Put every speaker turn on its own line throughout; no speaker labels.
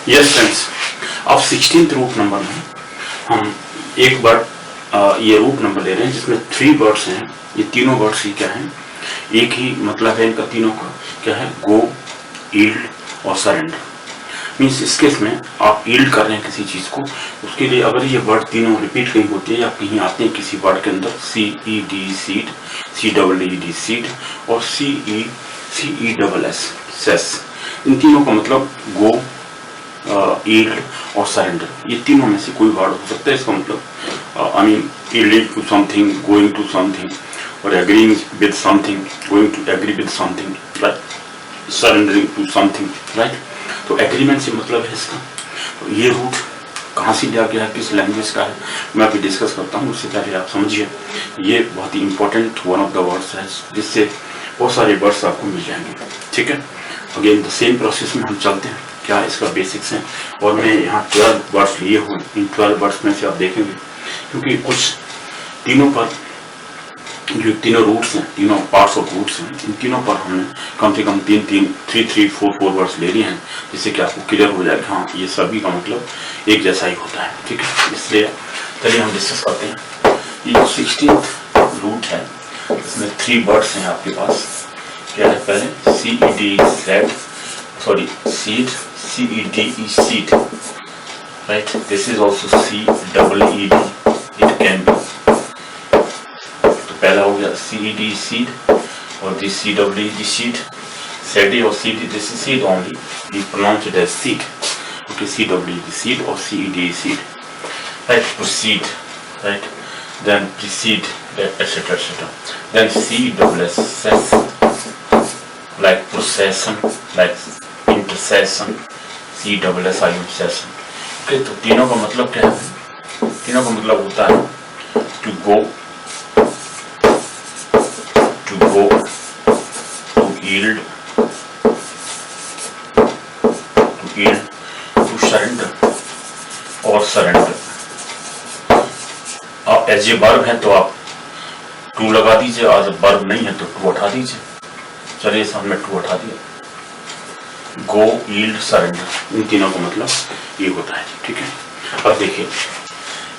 Yes friends, अब 16th root number में हम एक वर्ड ये रूट नंबर ले रहे हैं जिसमें 3 वर्ड्स हैं। ये तीनों वर्ड्स ही क्या हैं, एक ही मतलब है इनका तीनों का, क्या है, गो, ईल्ड और सरेंडर। मीन्स इस केस में आप ईल्ड कर रहे हैं किसी चीज को, उसके लिए अगर ये वर्ड तीनों रिपीट कहीं होती है या कहीं आते हैं किसी वर्ड के अंदर, CED सीड, CEED सीड और CESS सेस, इन तीनों का मतलब गो, ईल्ड और सरेंडर, ये तीनों में से कोई वर्ड हो सकता है। इसका मतलब I mean yielding to something, going to something, or agreeing with something, going to agree with something, right? Surrendering to something, right? तो एग्रीमेंट से मतलब है इसका। तो ये रूट कहाँ से लिया गया है, किस लैंग्वेज का है, मैं अभी डिस्कस करता हूँ। उससे पहले आप समझिए ये बहुत ही important one of the words है जिससे बहुत सारे वर्ड्स आपको मिल जाएंगे। ठीक है, अगेन द सेम प्रोसेस में हम चलते हैं, क्या इसका बेसिक्स है। और मैं यहाँ 12 वर्ड्स लिए हुए, इन 12 वर्ड्स में से आप देखेंगे क्योंकि कुछ तीनों पर जो तीनों रूट्स हैं, तीनों पार्ट्स ऑफ रूट्स हैं, इन तीनों पर हमने कम से कम 3-4 वर्ड्स ले लिए हैं जिससे कि आपको क्लियर हो जाए कि हाँ ये सभी का मतलब एक जैसा ही होता है। ठीक है, इसलिए चलिए हम डिस्कस करते हैं। ये 16th रूट है, इसमें 3 वर्ड्स हैं आपके पास। क्या है, पहले cede, CEDE cede, right, this is also CEED, it can be. पहला हो गया CED सीड और दिस CEED सीड, सेडी और CD, this is cede only, we pronounce it as cede. Okay, CEED cede और CED cede, right, proceed, right, then precede, etcetera etcetera, then CESS like procession, like intercession, CSSIM session। Okay, तो तीनों का मतलब क्या है, तीनों का मतलब होता है to go, to yield, to surrender और surrender। आप एज ए वर्ब है तो आप टू लगा दीजिए, और जब वर्ब नहीं है तो टू उठा दीजिए। चलिए सामने टू उठा दिया। गो, यील्ड, सरेंडर, इन तीनों का मतलब ये होता है। ठीक है, अब देखिए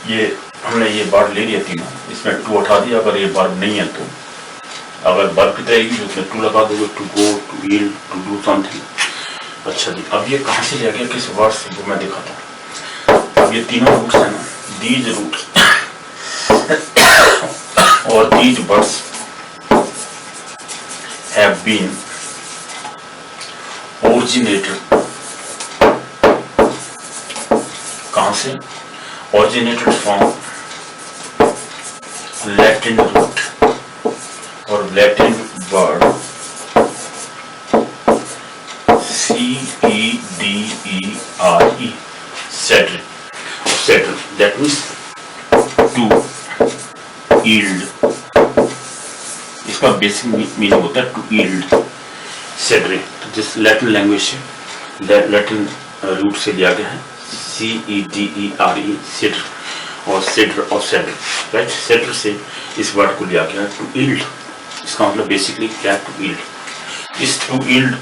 ये हमने ये वर्ड ले लिया तीनों, इसमें टू उठा दिया। अगर ये वर्ब नहीं है तो अगर वर्ब की रहेगी तो उसमें टू लगा दोगे, to go, to yield, to do something. अच्छा जी, अब ये कहाँ से लिया गया, किस वर्ड से, वो मैं दिखाता हूँ। अब ये तीनों रूट्स है ना, दीज रूट्स और these words have been originated, कहाँ से, originated from Latin root और Latin word CEDERE, cedere, cedere, that means to yield। इसका बेसिक मीनिंग होता है टू यील्ड, सेडरे। तो जिस लैटिन लैंग्वेज से, लैटिन रूट से लिया गया है, CEDERE, सेडर और सेडर और सेडर, राइट। सेडर से इस वर्ड को लिया गया है टू यील्ड। इसका मतलब बेसिकली क्या है, टू यील्ड। इस टू यील्ड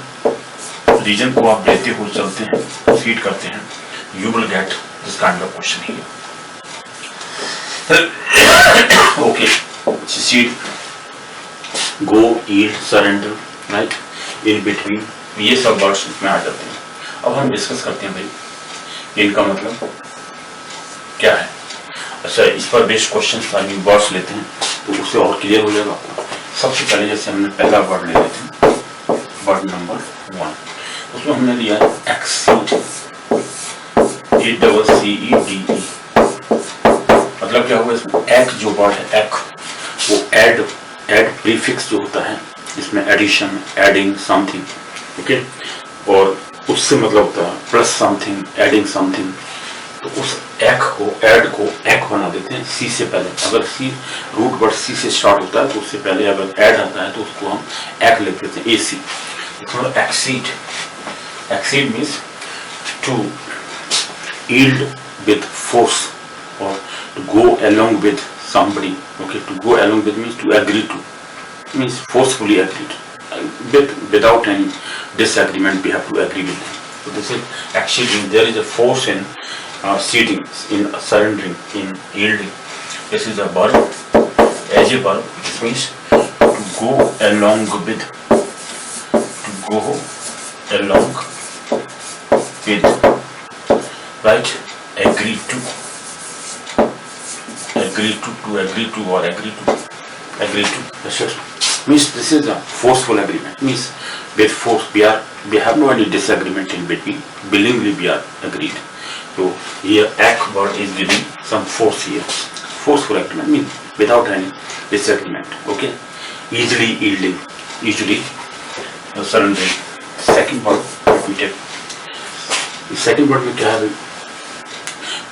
रीजन को आप लेते हुए चलते हैं, प्रोसीड करते हैं, you will get this kind of question here. Okay, seed, go, yield, surrender, right, in between, ये सब वर्ड्स में आ जाते हैं। अब हम डिस्कस करते हैं भाई कि इनका मतलब क्या है। अच्छा, इस पर बेस्ड क्वेश्चन वर्ड्स लेते हैं तो उससे और क्लियर हो जाएगा आपको। सबसे पहले जैसे हमने पहला वर्ड ले लेते हैं, वर्ड नंबर 1, उसमें हमने लिया है एक्सीड, ECCEDE। मतलब क्या हुआ, इसमें एक जो वर्ड है एक, वो एड प्रीफिक्स जो होता है, इसमें एडिशन, एडिंग समथिंग, ओके, और उससे मतलब होता है प्लस समथिंग, एडिंग समथिंग। तो उस एक को, एड को एक बना देते हैं सी से पहले। अगर सी रूट वर्ड सी से स्टार्ट होता है तो उससे पहले अगर एड आता है तो उसको हम एक लिख देते हैं, AC। मतलब exceed, exceed means to yield with force और to go along with somebody, okay, to go along with means to agree to, means forcefully agreed, without any disagreement we have to agree with them, So this is actually there is a force in ceding, in surrendering, in yielding. This is a verb. As a verb, this means to go along with, to go along with, right? Agree to, agree to, or agree to. That's it. Means this is a forceful agreement. Means with force we have no any disagreement in between. Willingly we are agreed. So here act word is giving some force here. Forceful agreement means without any disagreement. Okay. Easily yielding, usually surrendering. Second word we take. Second word में क्या है,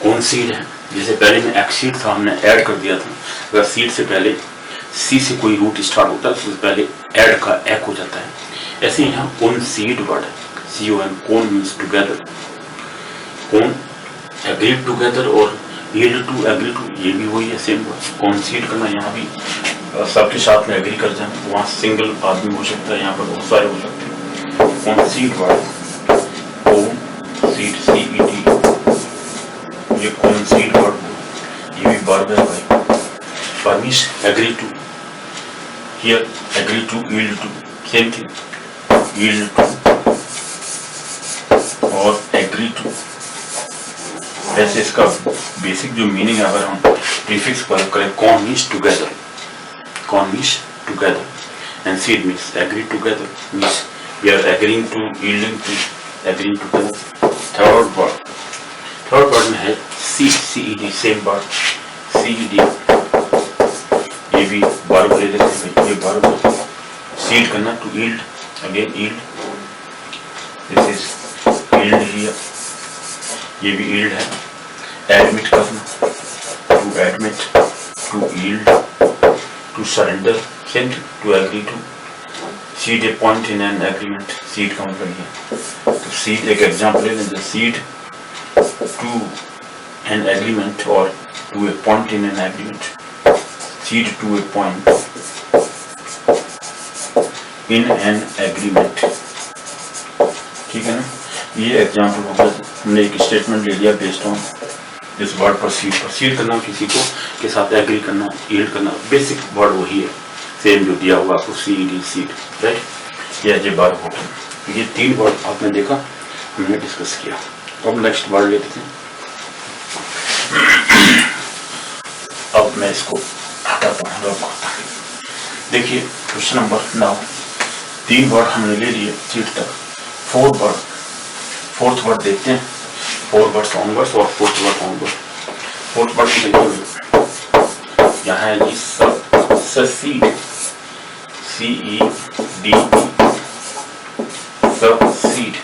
कौन seed है? जैसे पहले में exceed था, हमने ऐड कर दिया था. अगर सीड से पहले सी से कोई रूट स्टार्ट होता है तो उससे पहले ऐड का एक हो जाता है. ऐसे ही यहाँ कौन सीड वर्ड है, CON, कौन मीन्स टुगेदर. कौन एग्रीड टुगेदर और यील्ड टू, एग्री टू, ये भी वही है, सेम वर्ड. कौन सीड करना, यहाँ भी सबके साथ में एग्री कर जाना. वहाँ सिंगल आदमी हो सकता है, यहाँ पर बहुत सारे हो सकते हैं. कौन सीड वर्ड, कौन सीड, CED, ये कौन सीड वर्ड, ये भी वर्ब है भाई. परमिश agree to, here agree to, yield to, same thing. Yield to और एग्री टू. वैसे इसका बेसिक जो मीनिंग है, अगर हम प्रीफिक्स पर करें, con means together, con means together, and cede means agree together. Means we are agreeing to, yielding to, agreeing together. Third word में है CED, सेम वर्ड CED. ये भी वर्ब ले लेते हैं, ये वर्ब. सीड करना, to yield, again yield. This is yield here, ये भी यील्ड है. एडमिट करना, to admit, to yield, to surrender, same to agree to. Cede a point in an agreement, cede का मतलब है. तो सीड एक एग्जाम्पल ले लें, सीड टू एन एग्रीमेंट और to a point in an agreement. Cede to a point in an agreement. ठीक है ना. ये एग्जाम्पल होगा. हमने एक स्टेटमेंट ले लिया based on this word. Proceed करना, किसी को के साथ एग्री करना, यील्ड करना, बेसिक वर्ड वही है, सेम जो दिया हुआ आपको, CED, सीड, राइट. ये वर्ब होता है. ये तीन वर्ड आपने देखा, हमने डिस्कस किया. अब नेक्स्ट वर्ड लेते हैं. अब मैं इसको हटाता हूँ, रब करता हूँ. देखिए क्वेश्चन नंबर 9. 3 वर्ड हमने ले लिए सीट तक. फोर्थ वर्ड देखते हैं. 4 वर्ड्स ऑनवर्ड्स और 4th word onward. 4th word की देखिए, यहाँ है जी ससीड, CED, ससीड.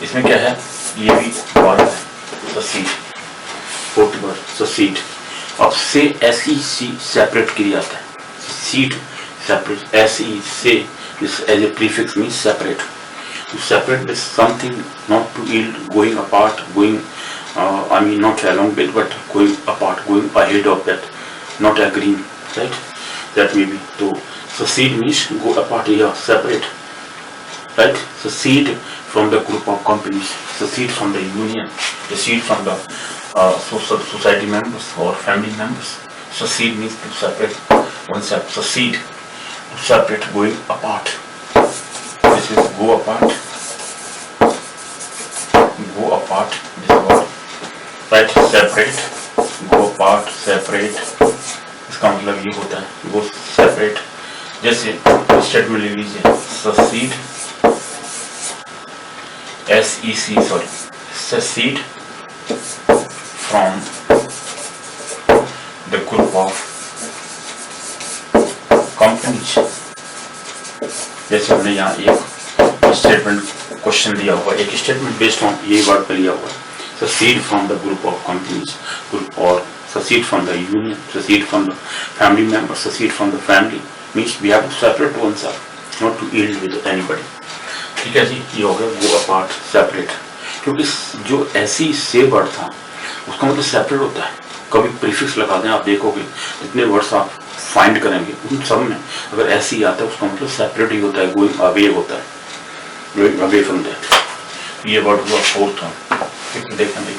इसमें क्या है, ये भी वर्ड है, ससीड. 4th word ससीड. अब से SEC सेपरेट किया जाता है. सीड separate, SE से as a prefix means separate. To separate with something, not to yield, going apart, going I mean not along with, but going apart, going ahead of that, not agreeing, right? That may be. So secede means go apart here, separate, right? Secede from the group of companies, secede from the union, secede from the society members or family members. Secede means to separate oneself. Secede, to separate, going apart. This is go apart. Go apart. This word, right? Separate, go apart, separate. इसका मतलब ये होता है go separate. जैसे statement ले लीजिए, secede, SEC sorry, secede from the group of companies. जैसे हमने यहाँ एक स्टेटमेंट क्वेश्चन दिया हुआ, एक स्टेटमेंट बेस्ड ऑन ये वर्ड पर लिया हुआ है. secede from the group of companies, group or secede from the union, secede from the family members, secede from the family means we have to separate oneself, not to yield with anybody. ठीक है जी, ये हो गया go apart, separate. क्योंकि जो ऐसी से word था उसका मतलब सेपरेट होता है. कभी प्रीफिक्स लगा दें, आप देखोगे जितने वर्ड्स आप फाइंड करेंगे उन सब में अगर ऐसे ही आता है उसका मतलब सेपरेट ही होता है, गोइंग अवे होता है, गोइंग अवे फ्रॉम दैट. ये वर्ड हुआ फोर्थ वन। फिर देखें भाई,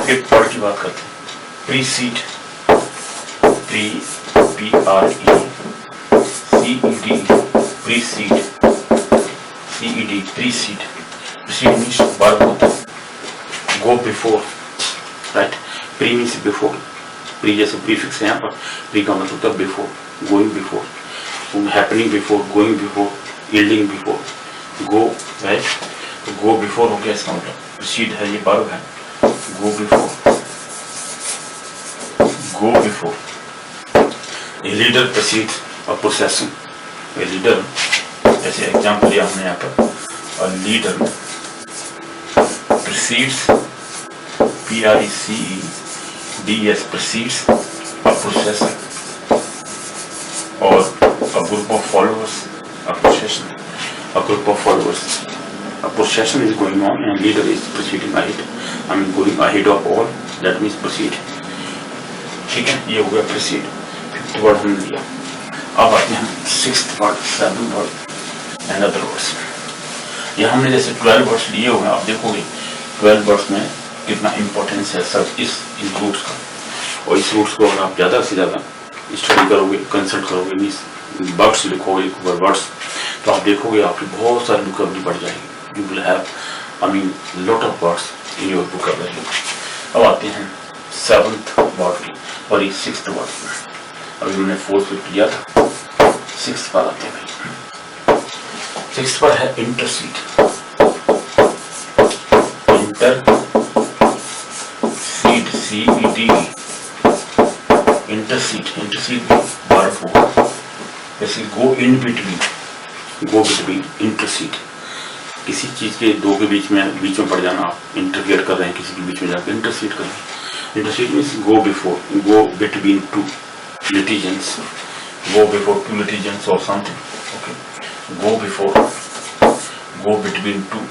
फिफ्थ वर्ड की बात करते हैं, precede, PRECED, precede, CED, precede. Precede means verb होता है go before, right. Pre means before, pre जैसे प्रीफिक्स है यहाँ पर, प्री का मतलब होता है before, going before, happening before, going before, yielding before, go, right. तो गो बिफोर हो गया इसका मतलब, प्रीसीड है ये वर्ब है, go before, go before. A leader precedes a procession. A leader, जैसे एग्जाम्पल लिया हमने यहाँ पर, a leader precedes, PRECEDS, precedes a procession, or a group of followers, a procession, a group of followers. A procession is going on and leader is proceeding ahead. I mean going ahead of all. That means proceed. ठीक है, ये हो गया proceed। Word हमने लिया। अब आते हैं sixth word, seventh word and other words. ये हमने जैसे 12 वर्ड्स लिए हुए हैं, आप देखोगे 12 वर्ड्स में कितना इंपॉर्टेंस है सब इस रूट्स का, और इस रूट्स को अगर आप ज़्यादा से ज़्यादा स्टडी करोगे, कंसल्ट करोगे, मीन्स वर्ड्स लिखोगे वर्ड्स, तो आप देखोगे आपकी बहुत सारी वोकैबुलरी बढ़ जाएगी। You will have I mean lot of words in your vocabulary. अब आते हैं सेवंथ वर्ड की और ये सिक्स्थ वर्ड। अभी हमने फोर्थ फिफ्थ लिया था, सिक्स्थ पर आते हैं। सिक्स्थ पर है intercede, intercede, CED, intercede. Intercede verb होगा, जैसे go in between, go between, intercede. किसी चीज के दो के बीच में पड़ जाना, आप इंटरफियर कर रहे हैं किसी के बीच में जाकर इंटरसीड कर रहे हैं। Intercede means go before, go between two litigants, go before two litigants or something, okay, go before, go between two,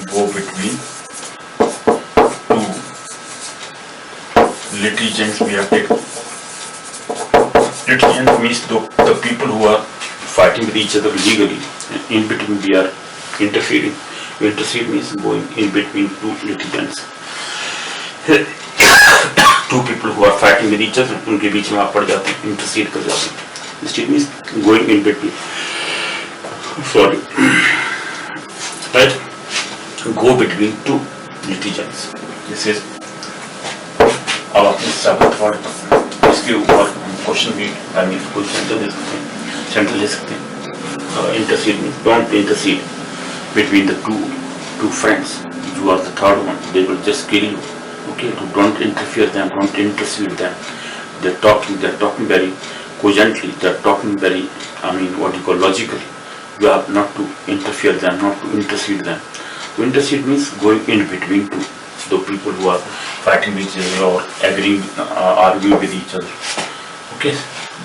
go between two litigants we have taken. Litigants means the people who are fighting with each other legally, in between we are interfering. Intercede means going in between two litigants. Two people who are fighting with each other, उनके बीच में आप पड़ जाते हैं, intercede कर जाते हैं। Intercede means going in between, sorry, right, go between to litigants. This is, अब अपने सेवंथ वर्ड, इसके ऊपर हम क्वेश्चन भी आई मीन कोई सेंटेंस ले सकते हैं, सेंटेंस ले सकते हैं। Intercede means don't intercede between the two friends, you are the third one, they will just kill you. Okay, don't interfere them, don't intercede them. They're talking very cogently, they're talking very, I mean, what you call logically. You have not to interfere them, not to intercede them. To intercede means going in between two, the people who are fighting with each other or agreeing, arguing with each other. Okay,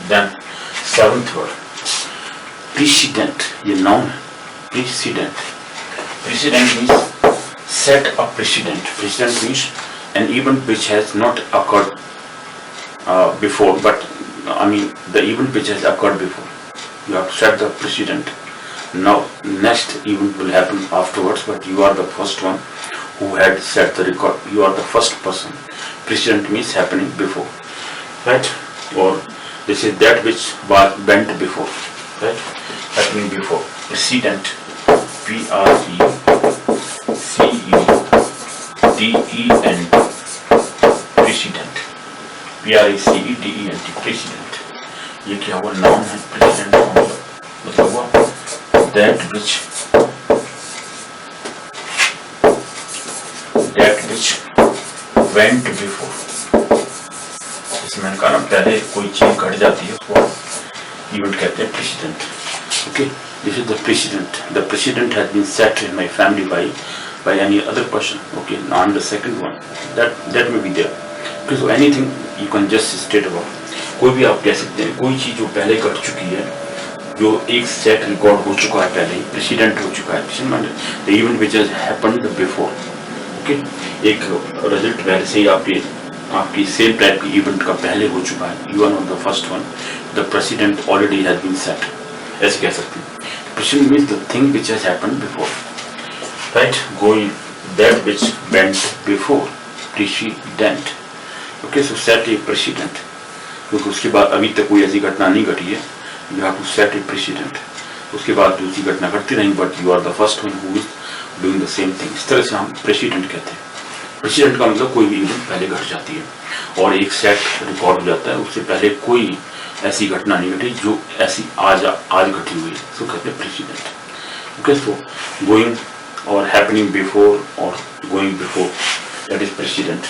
then seventh word, precedent. ये noun है, precedent. Precedent means set a precedent. Precedent means an event which has not occurred before, but I mean the event which has occurred before. You have set the precedent. Now next event will happen afterwards, but you are the first one who had set the record. You are the first person. Precedent means happening before, right? Or this is that which was bent before, right? Happening before. Precedent, PRECEDENT, precedent, PRECEDENT, precedent। ये क्या हुआ, noun है। President का मतलब हुआ that which went before। इसमें मैंने कहा पहले कोई चीज घट जाती है उसको इवेंट कहते हैं precedent. Okay, this is the precedent. The precedent has been set in my family by any other person. Okay, now I'm the second one. That may be there. Okay, so anything you can just state about. कोई भी आप कह सकते हैं, कोई चीज जो पहले घट चुकी है, जो एक सेट रिकॉर्ड हो चुका है पहले, प्रेसिडेंट हो चुका है, the event which has happened before. Okay, एक रिजल्ट पहले से ही आपकी सेम टाइप की इवेंट का पहले हो चुका है, you are not the first one, the precedent already has been set, ऐसे कह सकते हैं। Precedent means the thing which has happened before. right? Going that which went before, precedent. Okay, so set a precedent, क्योंकि उसके बाद अभी तक कोई ऐसी घटना नहीं घटी है. You have to set a precedent. उसके बाद दूसरी घटना घटती रहेंगी, but you are the first one who is doing the same thing. इस तरह से हम precedent कहते हैं. Precedent का मतलब कोई भी इवेंट पहले घट जाती है और एक सेट रिकॉर्ड हो जाता है, उससे पहले कोई ऐसी घटना नहीं घटी जो ऐसी आज घटी हुई है, सो कहते हैं precedent. Okay, so going or happening before or going before, that is precedent.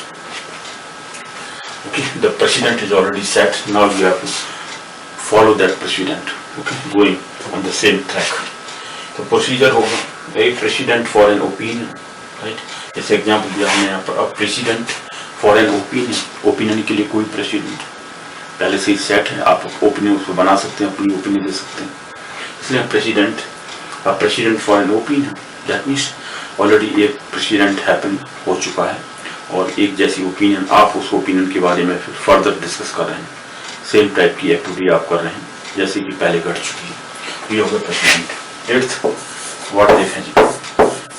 Okay, the precedent is already set. Now you have to follow that precedent. Okay, going on the same track. तो procedure होगा भाई precedent for an opinion, right? जैसे example दिया हमने यहाँ पर, अब precedent for an opinion, opinion के लिए कोई precedent पहले से ही सेट है, आप ओपिनियन उसको बना सकते हैं, अपनी ओपिनियन दे सकते हैं. इसलिए precedent for an opinion, that means already एक precedent happen हो चुका है और एक जैसी ओपिनियन, आप उस ओपिनियन के बारे में फिर फर्दर डिस्कस कर रहे हैं. सेम टाइप की एक्टिविटी आप कर रहे हैं जैसे कि पहले घट चुकी है. ये हो गया प्रेसिडेंट. 8th वर्ड देखें जी.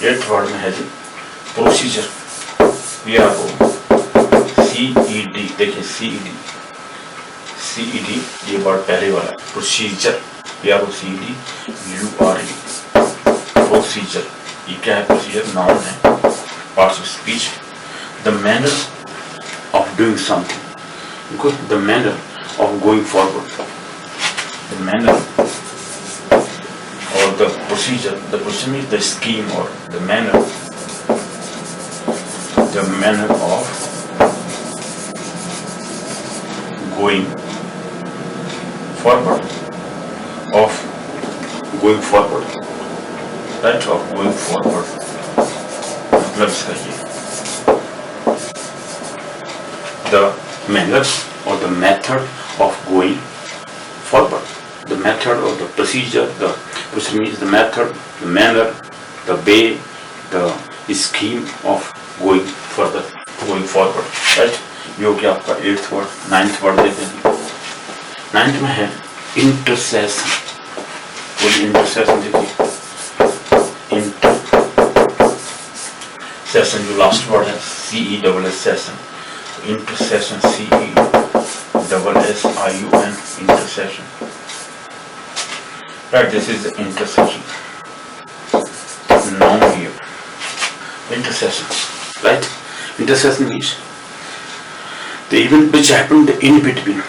8th वर्ड में है जी प्रोसीजर. वी आर CED, देखिए CED ये वर्ड पहले वाला है. Procedure, PROCED URE, procedure. ये क्या है? प्रोसीजर नाउन है, parts of speech. The manner of doing something, the manner of going forward, the manner or the procedure. The procedure means the scheme or the manner of going forward, right? Of going forward. मतलब इसका ये the manner or the method of going forward. The method or the procedure, the procedure means the method, the manner, the way, the scheme of going further, going forward, right? ये हो गया आपका 8th word. 9th word देते हैं. 9th में है intercession. बोलिए intercession देखिए. Intercession जो लास्ट वर्ड है CESSION. Intercession, CESSION, intercession. Right, this is the intercession. Noun here. Intercession, right? Intercession means the event which happened in between.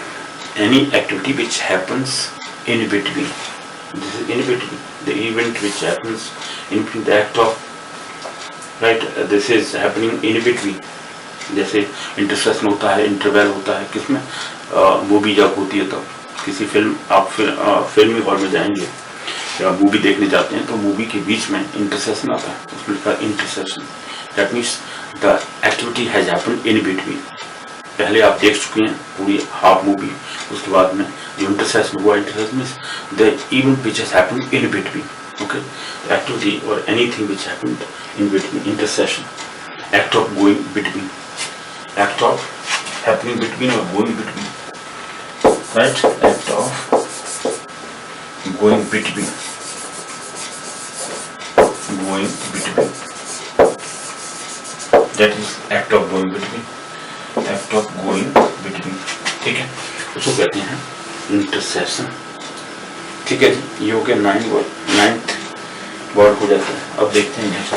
Any activity which happens in between. This is in between. The event which happens in between, the act of, right? This is happening in between. जैसे intercession होता है, interval होता है, किसमें movie जब होती है तब. किसी फिल्म, आप फिल्मी हॉल में जाएंगे या मूवी देखने जाते हैं तो मूवी के बीच में इंटरसेशन आता है, उसमें लिखा intercession. That means the activity has happened in between. पहले आप देख चुके हैं पूरी हाफ मूवी, उसके बाद में जो इंटरसेशन हुआ, intercession means the event which has happened in between. Okay, activity और anything which happened in between. Intercession, act of going between, act of happening between or going between, right? Act of going between, that is act of going between, ठीक है, उसको कहते हैं intercession. ठीक है जी, ये हो गया 9th वर्ड हो जाता है. अब देखते हैं नेक्स्ट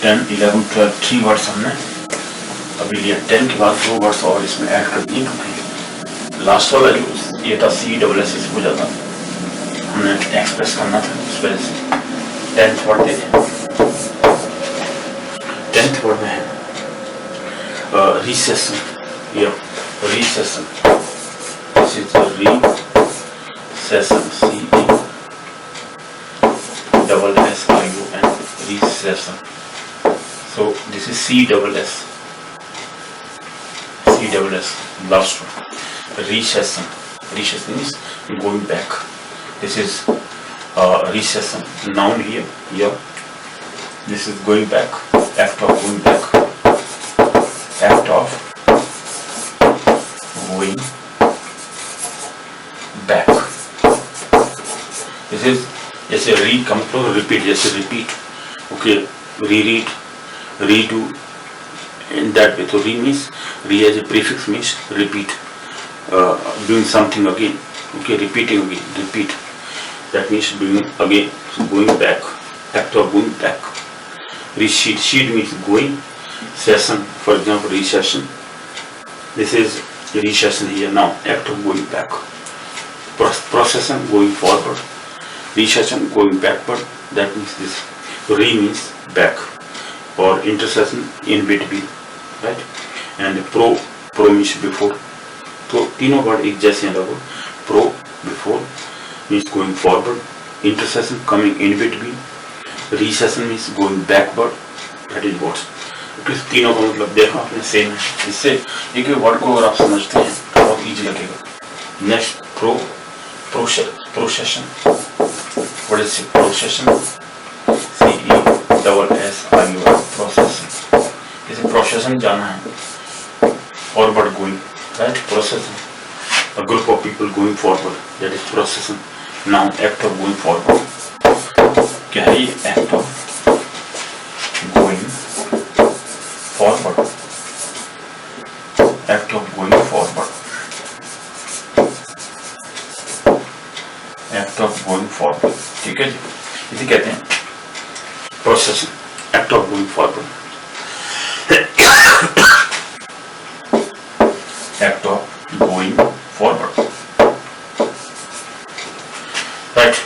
10, 11, 12 3 वर्ड्स हमने अभी लिया. 10 के बाद 2 वर्ड्स और इसमें ऐड कर दिए क्योंकि लास्ट वाला जो ये था CESS हो जाता, हमने एक्सप्रेस करना था, इस वजह से 10th वर्ड दे दिया. 10th वर्ड में है रिसेशन. ये recession, this is recession, CESSION, recession. So this is CSS. Last one. Recession. Recession is going back. This is recession. Noun here. Yeah. This is going back. Act of going back. Act of going back. This is जैसे come to repeat. जैसे repeat. Okay. reread, redo, in that way. So re means, re as a prefix means repeat, doing something again. Okay, repeating again, repeat. That means doing again, so going back, act of going back. Recede, seed means going, session, for example, recession. This is recession here now, act of going back. Procession, going forward. Recession, going backward. That means this. Re means back, or intercession, in between, right? And pro means before. तो तीनों word एक जैसे हैं लगभग. Pro before means going forward, intercession coming in between, recession means going backward. That is what. इस तीनों का मतलब देखा आपने सेम है. इससे एक वर्ड को अगर आप समझते हैं तो बहुत इजी लगेगा. Next procession. What is it? Procession. CESSION. Procession. इसे procession जाना है. Forward going. Right? Procession. A group of people going forward. That is procession. Now act of going forward. क्या है ये act of going forward? Act of going forward. Act of going forward. ठीक है जी. इसे कहते हैं procession. Act of going forward. Act of going forward. Right.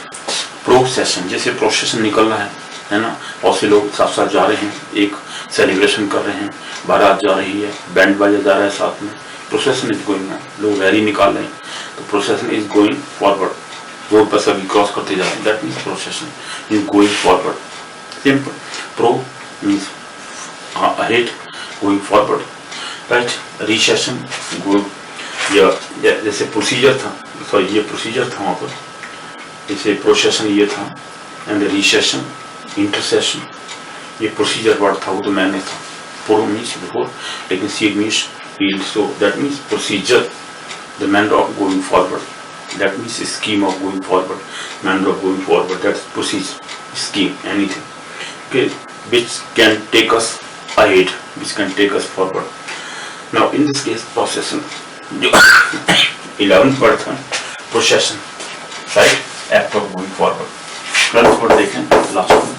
Procession. जैसे procession निकल रहा है ना, बहुत से लोग साथ साथ जा रहे हैं, एक सेलिब्रेशन कर रहे हैं, बारात जा रही है, बैंड बाजा जा रहा है साथ में. Procession is going on. लोग रैली निकाल रहे हैं, तो procession is going forward. Road पर सभी क्रॉस करते जा रहे हैं. That means procession is going forward. Simple. Pro means ahead, going forward. Right. Recession, go. जैसे प्रोसीजर था, सॉरी ये प्रोसीजर था वहाँ पर, जैसे प्रोसेशन ये था, एंड रिसेशन, इंटरसेशन, ये प्रोसीजर वर्ड था, वो तो मैंने था. प्रो मीन्स बिफोर, लेकिन cede means yield. So that means procedure, the manner of going forward. That means scheme of going forward, manner of going forward. That's procedure, scheme, anything. Okay, which can take us ahead, which can take us forward. Now, in this case, procession. 11th word था procession, right? Act of going forward. 12th word देखें, last one.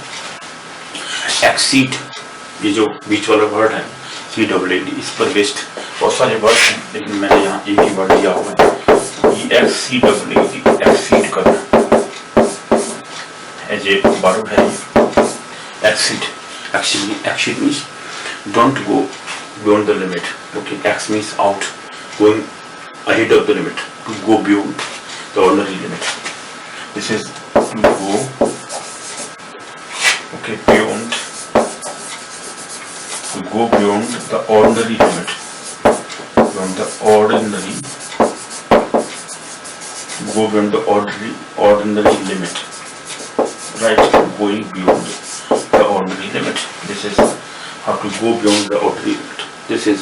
Exceed. ये जो बीच वाला word है, CEED, इस पर based बहुत सारे वर्ड हैं, लेकिन मैंने यहाँ एक ही वर्ड दिया हुआ है. exceed, exceed करना, एज ए वर्ब है. exceed, exceed means don't go beyond the limit. Okay, X means out, going ahead of the limit, to go beyond the ordinary limit. This is to go, okay, beyond, to go beyond the ordinary limit, beyond the ordinary. Go beyond the ordinary limit, right? Going beyond the ordinary limit. This is how to go beyond the ordinary limit. This is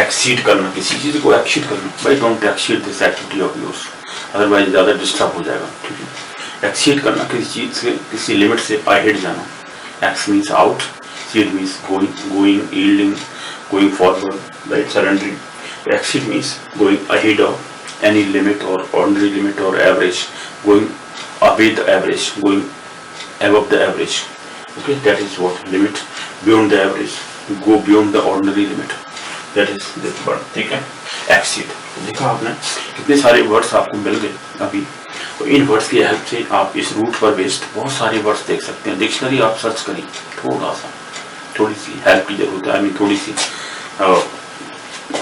exceed करना, किसी चीज को exceed करना. But don't exceed this activity of yours, otherwise ज़्यादा disturb हो जाएगा. ठीक है. exceed करना, किसी चीज से, किसी लिमिट से ahead जाना. X means out, seed means going, yielding, going forward, right? Surrendering. Exceed means going ahead of any limit or ordinary limit or average, going above the average, going above the average. Okay, that is what limit, beyond the average, go beyond the ordinary limit. That is this word. ठीक है. Exceed. देखा आपने कितने सारे words आपको मिल गए अभी. तो इन वर्ड्स की हेल्प से आप इस रूट पर बेस्ड बहुत सारे वर्ड्स देख सकते हैं. डिक्शनरी आप सर्च करिए, थोड़ा सा, थोड़ी सी हेल्प की जरूरत है. आई मीन थोड़ी सी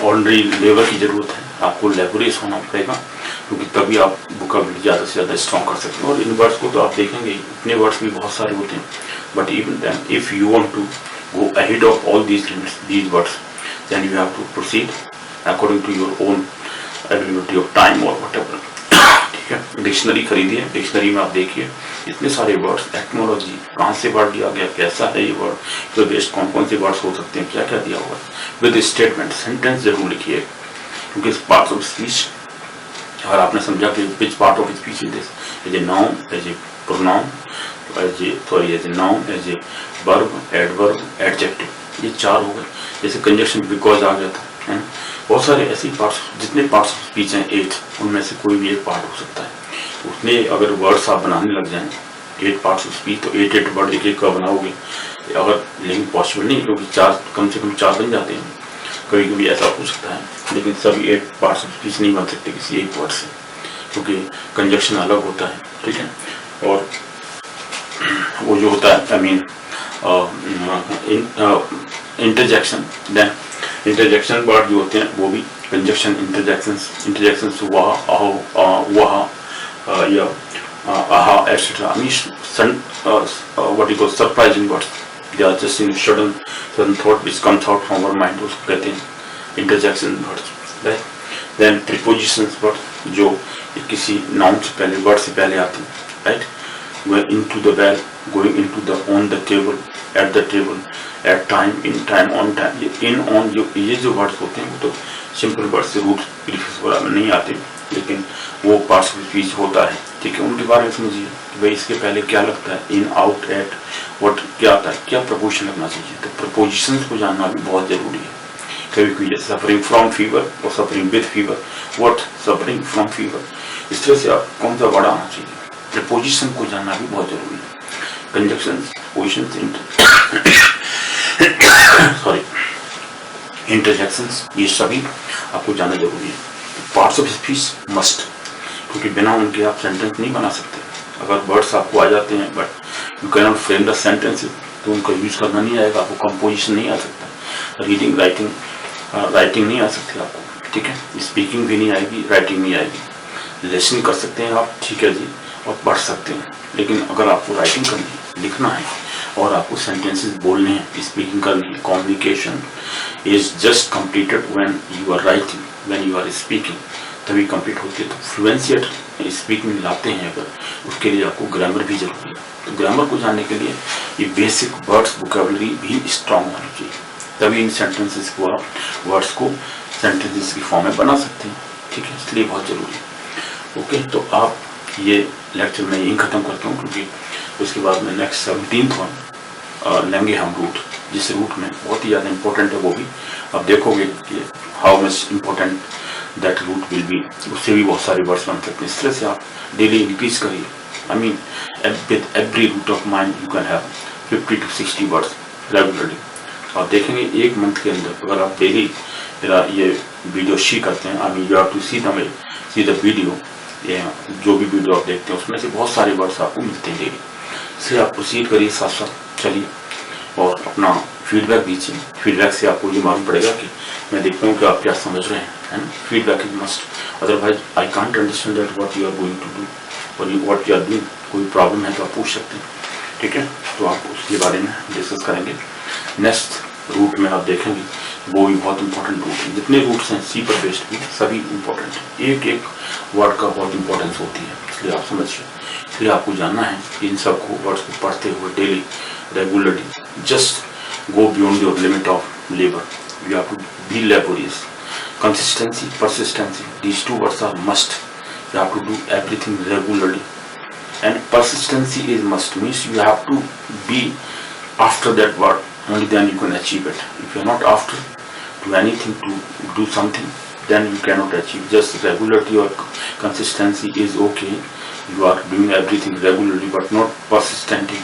ऑर्डिनरी लेबर की जरूरत है. आपको लेबोरियस होना पड़ेगा, क्योंकि तभी आप वोकैबुलरी ज़्यादा से ज़्यादा स्ट्रॉन्ग कर सकते हैं. और इन वर्ड्स को तो आप देखेंगे, इतने वर्ड्स भी बहुत सारे होते हैं, but even then if you want to go ahead of all these limits, these words, then you have to proceed according to your own availability of time और व्हाटएवर. ठीक है. डिक्शनरी खरीदिए, डिक्शनरी में आप देखिए इतने सारे वर्ड्स, एटमोलॉजी, कहाँ से वर्ड दिया गया, कैसा है ये वर्ड, तो बेस्ट कौन कौन से वर्ड्स हो सकते हैं, क्या क्या दिया हुआ है. विद स्टेटमेंट, सेंटेंस जरूर लिखिए, क्योंकि पार्ट ऑफ स्पीच, अगर आपने समझा कि which part of speech is this, as a noun, as a pronoun, as a noun, as a verb, adverb, adjective, ये 4 हो गए। जैसे कंजक्शन बिकॉज आ गया था, है ना। बहुत सारे ऐसे पार्ट्स, जितने पार्ट्स ऑफ स्पीच हैं 8, उनमें से कोई भी एक पार्ट हो सकता है। उसमें अगर वर्ड्स आप बनाने लग जाएं 8 पार्ट्स ऑफ स्पीच, तो 8 वर्ड एक का बनाओगे, अगर लेकिन पॉसिबल नहीं, क्योंकि 4 कम से कम 4 बन जाते हैं। कभी कभी ऐसा हो सकता है, लेकिन सभी 8 पार्ट्स ऑफ स्पीच नहीं बन सकते किसी एक वर्ड से, क्योंकि कंजक्शन अलग होता है, ठीक है। और वो जो होता है, I mean interjection, then interjection word जो होते हैं वो भी कंजक्शन, इंटरजेक्शन वह या aha etc. I mean what you call surprising words, they are just in sudden thought which comes out from our mind, उसको कहते हैं interjection words, right? Then prepositions words जो किसी noun से पहले, word से पहले आते हैं, right? Going into the well, going into the, on the table, at the table, at time, in time, on time, in on, ये जो words होते हैं वो तो simple words से root prefix वगैरह में नहीं आते, लेकिन वो पार्ट्स ऑफ स्पीच होता है, ठीक है। उनके बारे में समझिए कि भाई इसके पहले क्या लगता है, इन, आउट, एट, व्हाट क्या आता है, क्या प्रपोजिशन लगना चाहिए। तो प्रपोजिशंस को जानना भी बहुत जरूरी है। कभी कोई जैसे सफरिंग फ्रॉम फीवर और suffering with fever, what suffering from fever, इस तरह से आप कौन सा वर्ड आना चाहिए, प्रपोजिशन को जानना भी बहुत जरूरी है। कंजक्शंस, पोजिशंस, सॉरी, इंटरजेक्शंस, ये सभी आपको जानना जरूरी है। पार्ट्स ऑफ स्पीच मस्ट, क्योंकि बिना उनके आप सेंटेंस नहीं बना सकते। अगर वर्ड्स आपको आ जाते हैं but you can not frame the sentences, तो उनका यूज करना नहीं आएगा, आपको कंपोजिशन नहीं आ सकता, रीडिंग, राइटिंग नहीं आ सकती आपको, ठीक है। स्पीकिंग भी नहीं आएगी, राइटिंग नहीं आएगी। लिसनिंग कर सकते हैं आप, ठीक है जी, और पढ़ सकते हैं, लेकिन अगर आपको राइटिंग करनी है, लिखना है और आपको सेंटेंसेस बोलने हैं, स्पीकिंग करनी है, communication is just completed when you are writing, when you are speaking, तभी कंप्लीट होती है। तो फ्लुएंसी स्पीकिंग लाते हैं अगर, उसके लिए आपको ग्रामर भी जरूरी है। तो ग्रामर को जानने के लिए ये बेसिक वर्ड्स वोकैबुलरी भी स्ट्रांग होनी चाहिए, तभी इन सेंटेंसेस को आप वर्ड्स को सेंटेंसेस की फॉर्म में बना सकते हैं, ठीक है। इसलिए बहुत जरूरी है। ओके, तो आप ये लेक्चर में यहीं ख़त्म करता हूँ, क्योंकि उसके बाद में नेक्स्ट 17th वन लेंगे हम रूट, जिस रूट में बहुत ही ज़्यादा इंपॉर्टेंट है वो भी आप देखोगे कि how much important that root will be, उससे भी बहुत सारे वर्ड्स बन सकते हैं। इस तरह से आप डेली इंक्रीज करिए, I mean with every root of mind you can have 50 to 60 words regularly. आप देखेंगे एक मंथ के अंदर अगर आप डेली ये वीडियो सी करते हैं, I mean you have to see the video, जो भी वीडियो आप देखते हैं उसमें से बहुत सारे वर्ड्स आपको मिलते हैं डेली। इससे आप प्रोसीड करिए, साथ साथ चलिए और अपना फीडबैक दीजिए। फीडबैक से आपको ये मालूम पड़ेगा कि मैं देखता हूँ कि आप क्या समझ रहे हैं, है ना। Feedback is must, otherwise I can't understand that what you are going to do और व्हाट यू आर डूइंग। कोई प्रॉब्लम है तो आप पूछ सकते हैं, ठीक है। तो आप उसके बारे में डिस्कस करेंगे। नेक्स्ट रूट में आप देखेंगे वो भी बहुत इंपॉर्टेंट रूट है। जितने रूट्स हैं सी पर बेस्ड भी सभी इंपॉर्टेंट है, एक एक वर्ड का बहुत इंपॉर्टेंस होती है, इसलिए आप समझिए। इसलिए आपको जानना है कि इन सब को वर्ड्स को पढ़ते हुए daily regularly just go beyond your limit of labour, you have to be laborious. Consistency, persistency, these two words are must. You have to do everything regularly, and persistency is must, means you have to be after that word, only then you can achieve it. If you are not after to anything, to do something, then you cannot achieve. Just regularity or consistency is okay, you are doing everything regularly, but not persistently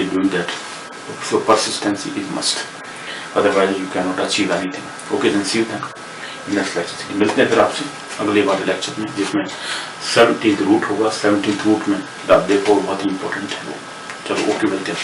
doing that. So persistency is must, otherwise you cannot achieve anything. Okay, then see you then next lecture. मिलते हैं फिर आपसे अगले वाले lecture में, जिसमें 17th root होगा। 17th root में आप देखो बहुत ही इंपॉर्टेंट है वो। चलो ओके, मिलते हैं।